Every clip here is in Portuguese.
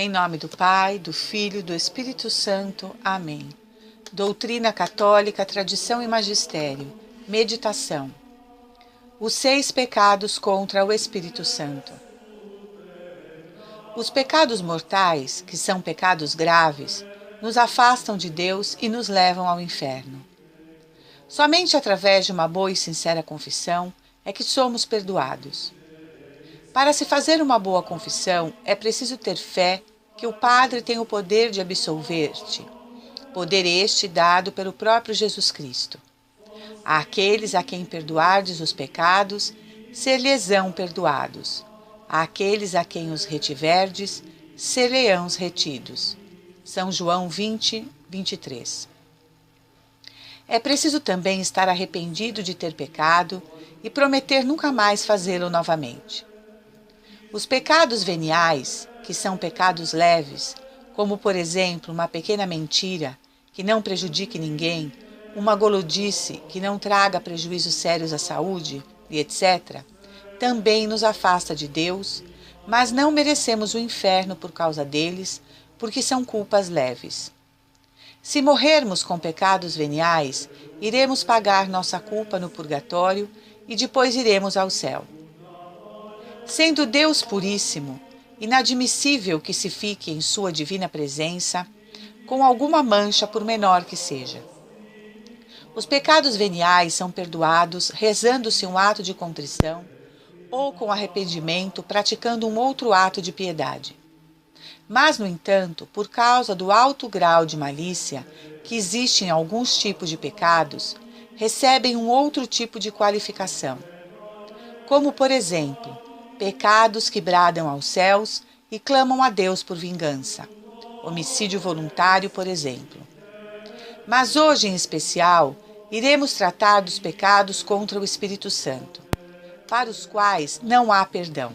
Em nome do Pai, do Filho e do Espírito Santo. Amém. Doutrina católica, tradição e magistério. Meditação. Os 6 pecados contra o Espírito Santo. Os pecados mortais, que são pecados graves, nos afastam de Deus e nos levam ao inferno. Somente através de uma boa e sincera confissão é que somos perdoados. Para se fazer uma boa confissão, é preciso ter fé que o Padre tem o poder de absolver-te, poder este dado pelo próprio Jesus Cristo. Àqueles a quem perdoardes os pecados, ser-lhes-ão perdoados. Àqueles a quem os retiverdes, ser-lhe-ão retidos. São João 20, 23. É preciso também estar arrependido de ter pecado e prometer nunca mais fazê-lo novamente. Os pecados veniais, que são pecados leves, como por exemplo uma pequena mentira que não prejudique ninguém, uma gulodice que não traga prejuízos sérios à saúde, e etc., também nos afasta de Deus, mas não merecemos o inferno por causa deles, porque são culpas leves. Se morrermos com pecados veniais, iremos pagar nossa culpa no purgatório e depois iremos ao céu. Sendo Deus puríssimo, inadmissível que se fique em sua divina presença com alguma mancha por menor que seja. Os pecados veniais são perdoados rezando-se um ato de contrição ou com arrependimento praticando um outro ato de piedade. Mas, no entanto, por causa do alto grau de malícia que existe em alguns tipos de pecados, recebem um outro tipo de qualificação. Como, por exemplo, pecados que bradam aos céus e clamam a Deus por vingança. Homicídio voluntário, por exemplo. Mas hoje, em especial, iremos tratar dos pecados contra o Espírito Santo, para os quais não há perdão.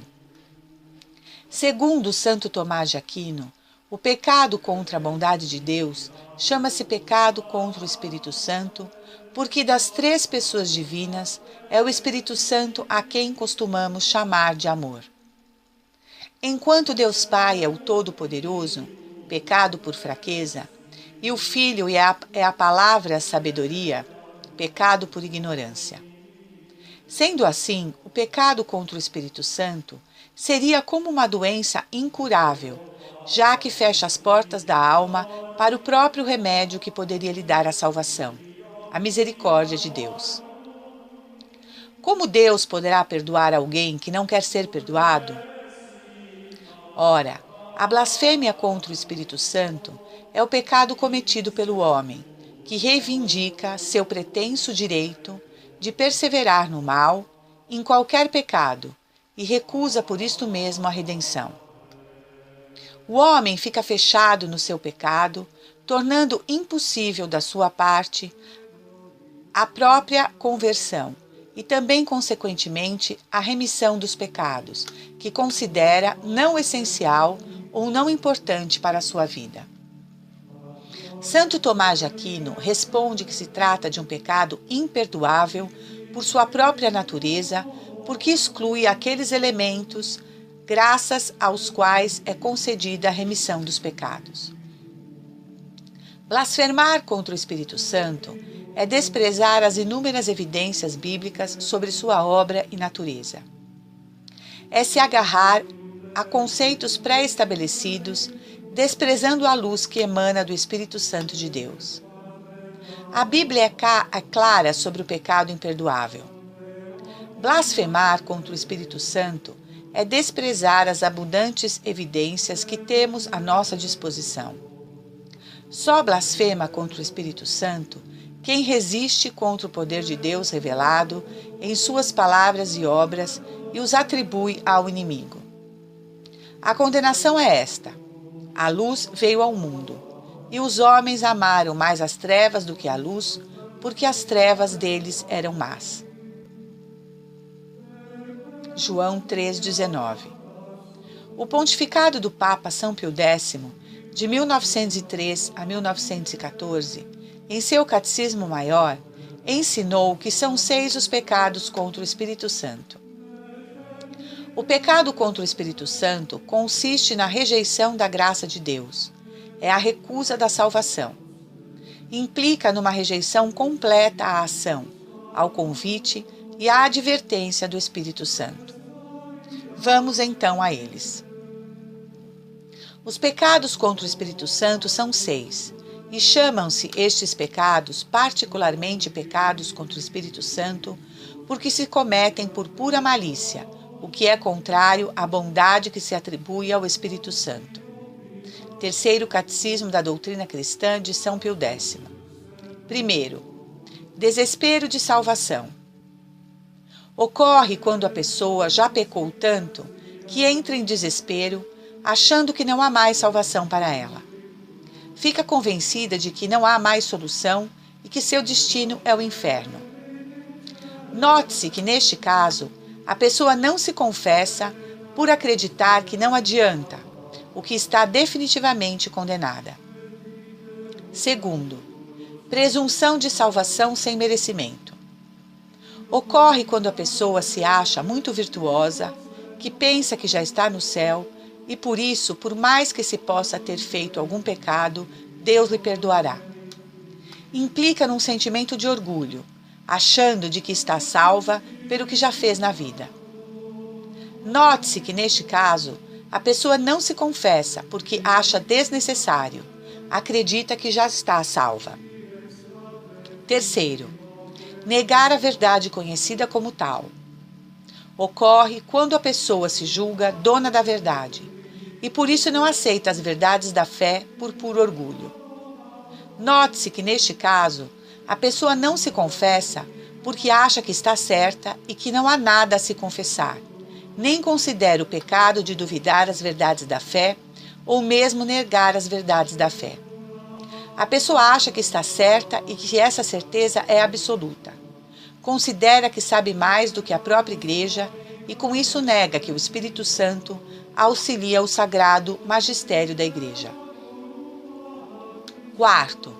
Segundo Santo Tomás de Aquino, o pecado contra a bondade de Deus chama-se pecado contra o Espírito Santo, porque das 3 pessoas divinas é o Espírito Santo a quem costumamos chamar de amor. Enquanto Deus Pai é o Todo-Poderoso, pecado por fraqueza, e o Filho é a palavra sabedoria, pecado por ignorância. Sendo assim, o pecado contra o Espírito Santo seria como uma doença incurável, já que fecha as portas da alma para o próprio remédio que poderia lhe dar a salvação, a misericórdia de Deus. Como Deus poderá perdoar alguém que não quer ser perdoado? Ora, a blasfêmia contra o Espírito Santo é o pecado cometido pelo homem, que reivindica seu pretenso direito de perseverar no mal, em qualquer pecado, e recusa por isto mesmo a redenção. O homem fica fechado no seu pecado, tornando impossível da sua parte a própria conversão e também, consequentemente, a remissão dos pecados, que considera não essencial ou não importante para a sua vida. Santo Tomás de Aquino responde que se trata de um pecado imperdoável por sua própria natureza, porque exclui aqueles elementos graças aos quais é concedida a remissão dos pecados. Blasfemar contra o Espírito Santo é desprezar as inúmeras evidências bíblicas sobre sua obra e natureza. É se agarrar a conceitos pré-estabelecidos, desprezando a luz que emana do Espírito Santo de Deus. A Bíblia é clara sobre o pecado imperdoável. Blasfemar contra o Espírito Santo é desprezar as abundantes evidências que temos à nossa disposição. Só blasfema contra o Espírito Santo quem resiste contra o poder de Deus revelado em suas palavras e obras e os atribui ao inimigo. A condenação é esta: a luz veio ao mundo, e os homens amaram mais as trevas do que a luz, porque as trevas deles eram más. João 3,19. O pontificado do Papa São Pio X, de 1903 a 1914, em seu Catecismo Maior, ensinou que são 6 os pecados contra o Espírito Santo. O pecado contra o Espírito Santo consiste na rejeição da graça de Deus. É a recusa da salvação. Implica numa rejeição completa à ação, ao convite e à advertência do Espírito Santo. Vamos então a eles. Os pecados contra o Espírito Santo são 6, e chamam-se estes pecados, particularmente pecados contra o Espírito Santo, porque se cometem por pura malícia, o que é contrário à bondade que se atribui ao Espírito Santo. Terceiro Catecismo da Doutrina Cristã de São Pio X. Primeiro, desespero de salvação. Ocorre quando a pessoa já pecou tanto que entra em desespero, achando que não há mais salvação para ela. Fica convencida de que não há mais solução e que seu destino é o inferno. Note-se que, neste caso, a pessoa não se confessa por acreditar que não adianta, o que está definitivamente condenada. Segundo, presunção de salvação sem merecimento. Ocorre quando a pessoa se acha muito virtuosa, que pensa que já está no céu e por isso, por mais que se possa ter feito algum pecado, Deus lhe perdoará. Implica num sentimento de orgulho, achando de que está salva pelo que já fez na vida. Note-se que, neste caso, a pessoa não se confessa porque acha desnecessário, acredita que já está salva. Terceiro, negar a verdade conhecida como tal. Ocorre quando a pessoa se julga dona da verdade e por isso não aceita as verdades da fé por puro orgulho. Note-se que, neste caso, a pessoa não se confessa porque acha que está certa e que não há nada a se confessar, nem considera o pecado de duvidar as verdades da fé ou mesmo negar as verdades da fé. A pessoa acha que está certa e que essa certeza é absoluta. Considera que sabe mais do que a própria Igreja e com isso nega que o Espírito Santo auxilia o sagrado magistério da Igreja. Quarto,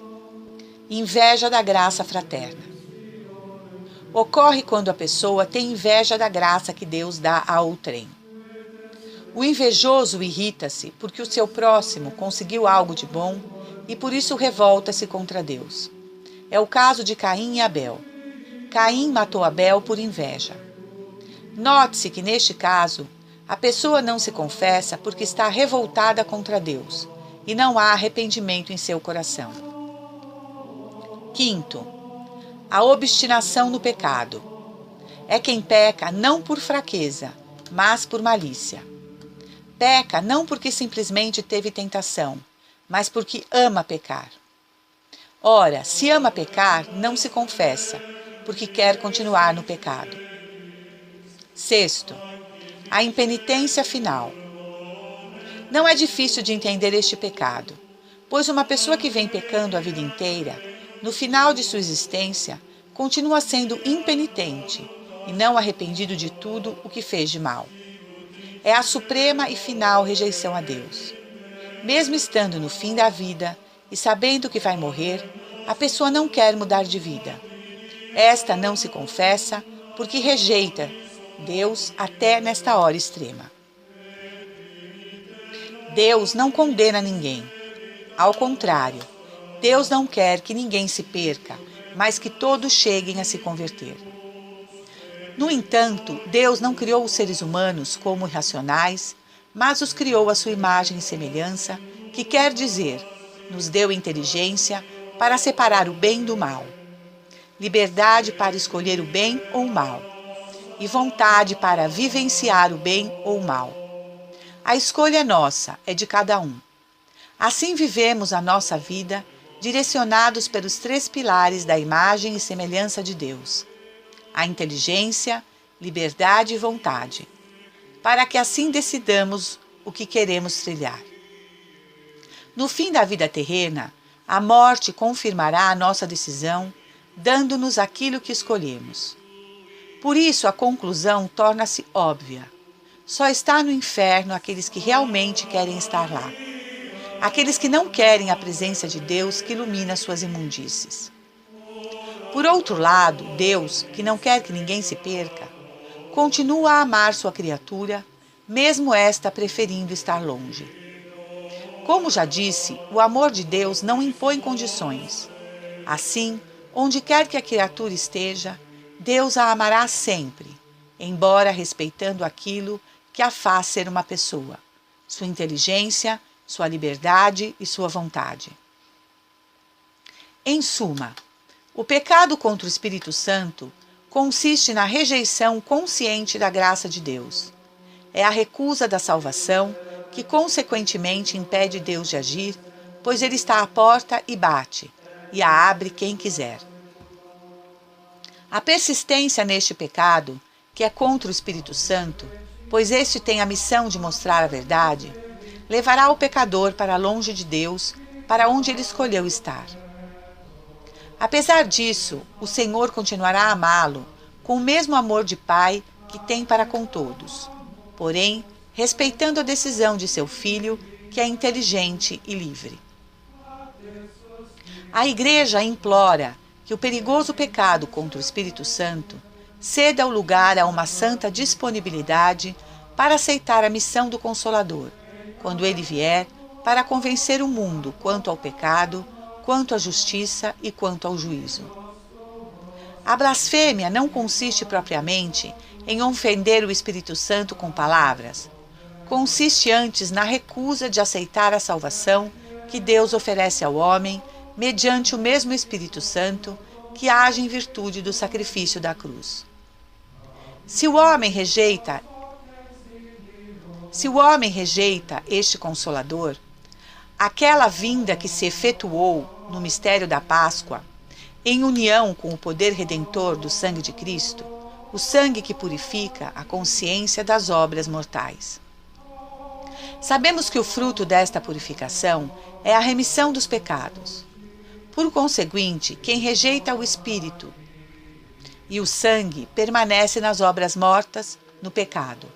inveja da graça fraterna. Ocorre quando a pessoa tem inveja da graça que Deus dá a outrem. O invejoso irrita-se porque o seu próximo conseguiu algo de bom e por isso revolta-se contra Deus. É o caso de Caim e Abel. Caim matou Abel por inveja. Note-se que, neste caso, a pessoa não se confessa porque está revoltada contra Deus e não há arrependimento em seu coração. Quinto, a obstinação no pecado. É quem peca não por fraqueza, mas por malícia. Peca não porque simplesmente teve tentação, mas porque ama pecar. Ora, se ama pecar, não se confessa, porque quer continuar no pecado. Sexto, a impenitência final. Não é difícil de entender este pecado, pois uma pessoa que vem pecando a vida inteira, no final de sua existência, continua sendo impenitente e não arrependido de tudo o que fez de mal. É a suprema e final rejeição a Deus. Mesmo estando no fim da vida e sabendo que vai morrer, a pessoa não quer mudar de vida. Esta não se confessa porque rejeita Deus até nesta hora extrema. Deus não condena ninguém. Ao contrário, Deus não quer que ninguém se perca, mas que todos cheguem a se converter. No entanto, Deus não criou os seres humanos como irracionais, mas os criou à sua imagem e semelhança, que quer dizer, nos deu inteligência para separar o bem do mal, liberdade para escolher o bem ou o mal, e vontade para vivenciar o bem ou o mal. A escolha é nossa, é de cada um. Assim vivemos a nossa vida, direcionados pelos 3 pilares da imagem e semelhança de Deus: a inteligência, liberdade e vontade, para que assim decidamos o que queremos trilhar. No fim da vida terrena, a morte confirmará a nossa decisão, dando-nos aquilo que escolhemos. Por isso, a conclusão torna-se óbvia. Só está no inferno aqueles que realmente querem estar lá. Aqueles que não querem a presença de Deus que ilumina suas imundícies. Por outro lado, Deus, que não quer que ninguém se perca, continua a amar sua criatura, mesmo esta preferindo estar longe. Como já disse, o amor de Deus não impõe condições. Assim, onde quer que a criatura esteja, Deus a amará sempre, embora respeitando aquilo que a faz ser uma pessoa, sua inteligência, sua liberdade e sua vontade. Em suma, o pecado contra o Espírito Santo consiste na rejeição consciente da graça de Deus. É a recusa da salvação que, consequentemente, impede Deus de agir, pois ele está à porta e bate, e a abre quem quiser. A persistência neste pecado, que é contra o Espírito Santo, pois este tem a missão de mostrar a verdade, levará o pecador para longe de Deus, para onde ele escolheu estar. Apesar disso, o Senhor continuará a amá-lo com o mesmo amor de pai que tem para com todos, porém, respeitando a decisão de seu filho, que é inteligente e livre. A Igreja implora que o perigoso pecado contra o Espírito Santo ceda o lugar a uma santa disponibilidade para aceitar a missão do Consolador, quando ele vier para convencer o mundo quanto ao pecado, quanto à justiça e quanto ao juízo. A blasfêmia não consiste propriamente em ofender o Espírito Santo com palavras. Consiste antes na recusa de aceitar a salvação que Deus oferece ao homem mediante o mesmo Espírito Santo que age em virtude do sacrifício da cruz. Se o homem rejeita este Consolador, aquela vinda que se efetuou no mistério da Páscoa, em união com o poder redentor do sangue de Cristo, o sangue que purifica a consciência das obras mortais. Sabemos que o fruto desta purificação é a remissão dos pecados. Por conseguinte, quem rejeita o Espírito e o sangue permanece nas obras mortas, no pecado.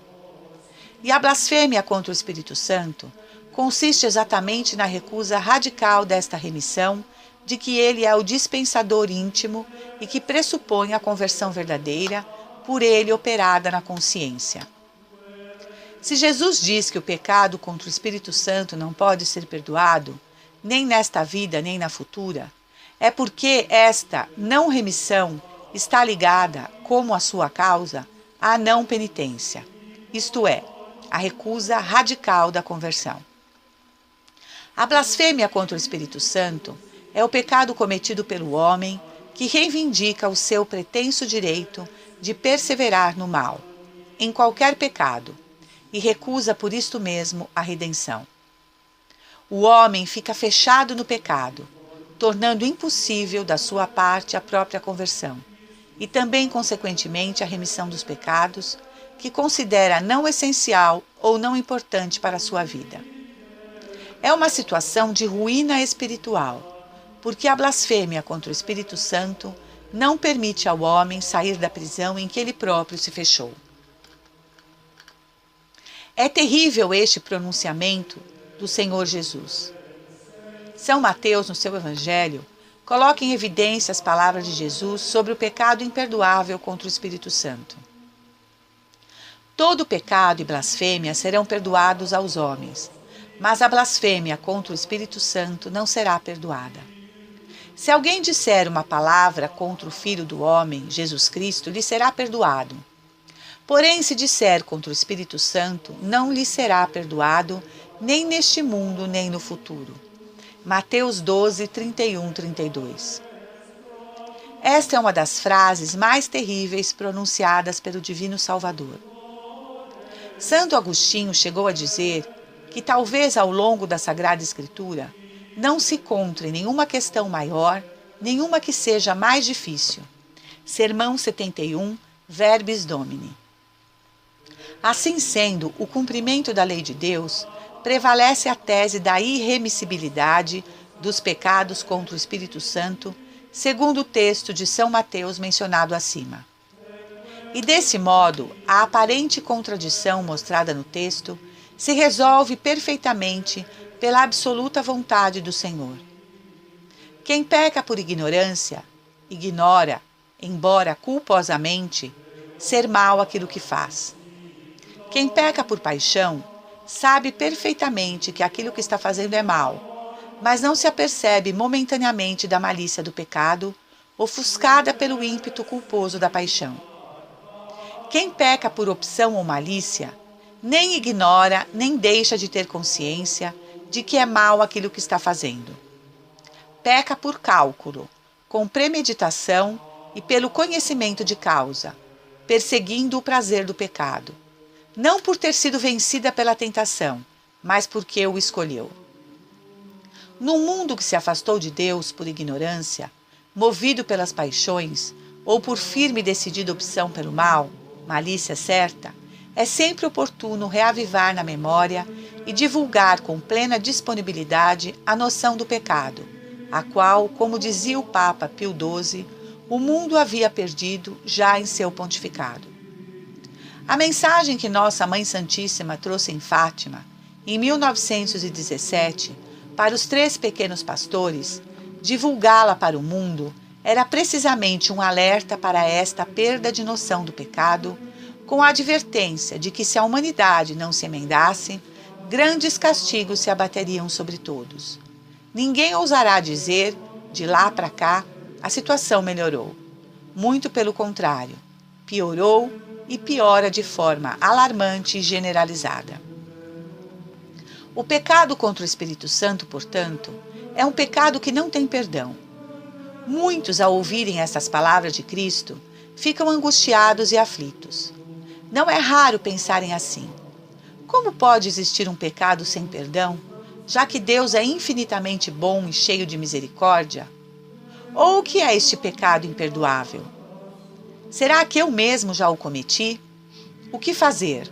E a blasfêmia contra o Espírito Santo consiste exatamente na recusa radical desta remissão, de que ele é o dispensador íntimo e que pressupõe a conversão verdadeira, por ele operada na consciência. Se Jesus diz que o pecado contra o Espírito Santo não pode ser perdoado, nem nesta vida nem na futura, é porque esta não remissão está ligada, como a sua causa, à não penitência, isto é, a recusa radical da conversão. A blasfêmia contra o Espírito Santo é o pecado cometido pelo homem que reivindica o seu pretenso direito de perseverar no mal, em qualquer pecado, e recusa por isto mesmo a redenção. O homem fica fechado no pecado, tornando impossível da sua parte a própria conversão, e também, consequentemente, a remissão dos pecados, que considera não essencial ou não importante para a sua vida. É uma situação de ruína espiritual, porque a blasfêmia contra o Espírito Santo não permite ao homem sair da prisão em que ele próprio se fechou. É terrível este pronunciamento do Senhor Jesus. São Mateus, no seu Evangelho, coloca em evidência as palavras de Jesus sobre o pecado imperdoável contra o Espírito Santo. Todo pecado e blasfêmia serão perdoados aos homens, mas a blasfêmia contra o Espírito Santo não será perdoada. Se alguém disser uma palavra contra o Filho do homem, Jesus Cristo, lhe será perdoado. Porém, se disser contra o Espírito Santo, não lhe será perdoado, nem neste mundo, nem no futuro. Mateus 12, 31, 32. Esta é uma das frases mais terríveis pronunciadas pelo Divino Salvador. Santo Agostinho chegou a dizer que talvez ao longo da Sagrada Escritura não se encontre nenhuma questão maior, nenhuma que seja mais difícil. Sermão 71, Verbis Domini. Assim sendo, o cumprimento da lei de Deus prevalece a tese da irremissibilidade dos pecados contra o Espírito Santo, segundo o texto de São Mateus mencionado acima. E desse modo, a aparente contradição mostrada no texto se resolve perfeitamente pela absoluta vontade do Senhor. Quem peca por ignorância, ignora, embora culposamente, ser mal aquilo que faz. Quem peca por paixão sabe perfeitamente que aquilo que está fazendo é mal, mas não se apercebe momentaneamente da malícia do pecado, ofuscada pelo ímpeto culposo da paixão. Quem peca por opção ou malícia, nem ignora, nem deixa de ter consciência de que é mal aquilo que está fazendo. Peca por cálculo, com premeditação e pelo conhecimento de causa, perseguindo o prazer do pecado, não por ter sido vencida pela tentação, mas porque o escolheu. Num mundo que se afastou de Deus por ignorância, movido pelas paixões ou por firme e decidida opção pelo mal, malícia certa, é sempre oportuno reavivar na memória e divulgar com plena disponibilidade a noção do pecado, a qual, como dizia o Papa Pio XII, o mundo havia perdido já em seu pontificado. A mensagem que Nossa Mãe Santíssima trouxe em Fátima, em 1917, para os 3 pequenos pastores, divulgá-la para o mundo era precisamente um alerta para esta perda de noção do pecado, com a advertência de que se a humanidade não se emendasse, grandes castigos se abateriam sobre todos. Ninguém ousará dizer, de lá para cá, a situação melhorou. Muito pelo contrário, piorou e piora de forma alarmante e generalizada. O pecado contra o Espírito Santo, portanto, é um pecado que não tem perdão. Muitos, ao ouvirem essas palavras de Cristo, ficam angustiados e aflitos. Não é raro pensarem assim: como pode existir um pecado sem perdão, já que Deus é infinitamente bom e cheio de misericórdia? Ou o que é este pecado imperdoável? Será que eu mesmo já o cometi? O que fazer?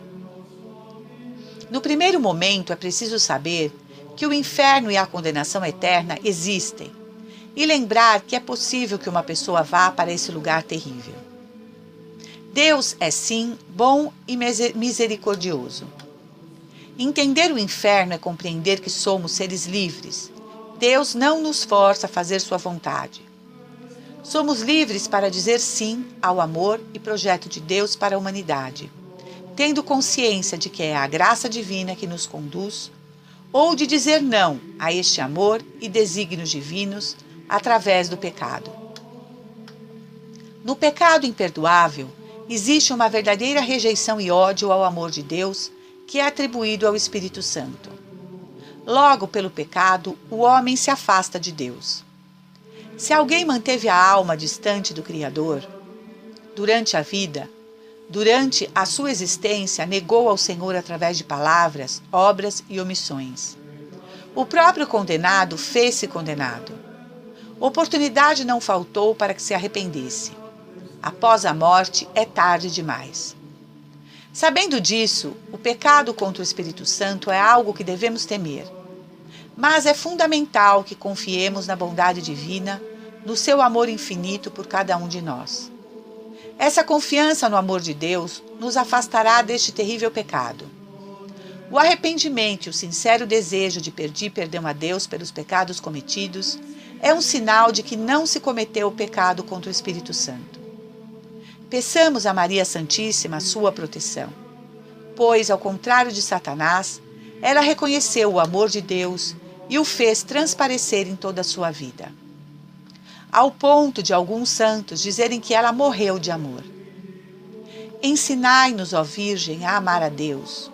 No primeiro momento, é preciso saber que o inferno e a condenação eterna existem e lembrar que é possível que uma pessoa vá para esse lugar terrível. Deus é, sim, bom e misericordioso. Entender o inferno é compreender que somos seres livres. Deus não nos força a fazer sua vontade. Somos livres para dizer sim ao amor e projeto de Deus para a humanidade, tendo consciência de que é a graça divina que nos conduz, ou de dizer não a este amor e desígnios divinos através do pecado. No pecado imperdoável, existe uma verdadeira rejeição e ódio ao amor de Deus que é atribuído ao Espírito Santo. Logo, pelo pecado, o homem se afasta de Deus. Se alguém manteve a alma distante do Criador, durante a vida, durante a sua existência, negou ao Senhor através de palavras, obras e omissões. O próprio condenado fez-se condenado. Oportunidade não faltou para que se arrependesse. Após a morte, é tarde demais. Sabendo disso, o pecado contra o Espírito Santo é algo que devemos temer. Mas é fundamental que confiemos na bondade divina, no seu amor infinito por cada um de nós. Essa confiança no amor de Deus nos afastará deste terrível pecado. O arrependimento e o sincero desejo de pedir perdão a Deus pelos pecados cometidos é um sinal de que não se cometeu o pecado contra o Espírito Santo. Peçamos a Maria Santíssima a sua proteção, pois, ao contrário de Satanás, ela reconheceu o amor de Deus e o fez transparecer em toda a sua vida. Ao ponto de alguns santos dizerem que ela morreu de amor. Ensinai-nos, ó Virgem, a amar a Deus.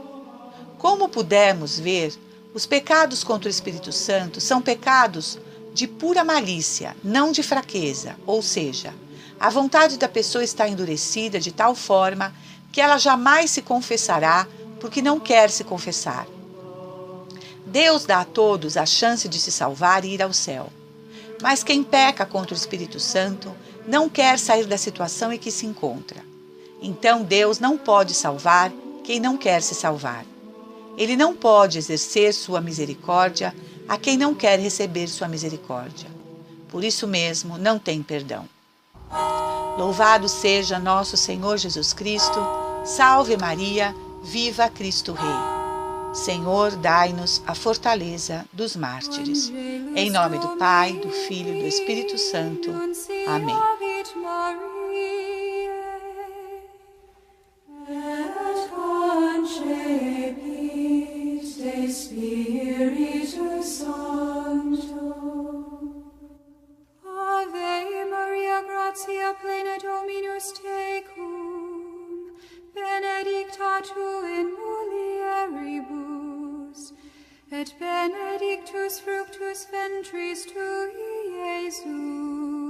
Como pudemos ver, os pecados contra o Espírito Santo são pecados de pura malícia, não de fraqueza, ou seja, a vontade da pessoa está endurecida de tal forma que ela jamais se confessará porque não quer se confessar. Deus dá a todos a chance de se salvar e ir ao céu. Mas quem peca contra o Espírito Santo não quer sair da situação em que se encontra. Então Deus não pode salvar quem não quer se salvar. Ele não pode exercer sua misericórdia a quem não quer receber sua misericórdia. Por isso mesmo, não tem perdão. Louvado seja nosso Senhor Jesus Cristo. Salve Maria, viva Cristo Rei. Senhor, dai-nos a fortaleza dos mártires. Em nome do Pai, do Filho e do Espírito Santo. Amém. beatu in mulieribus, et benedictus fructus ventris tui, Iesus.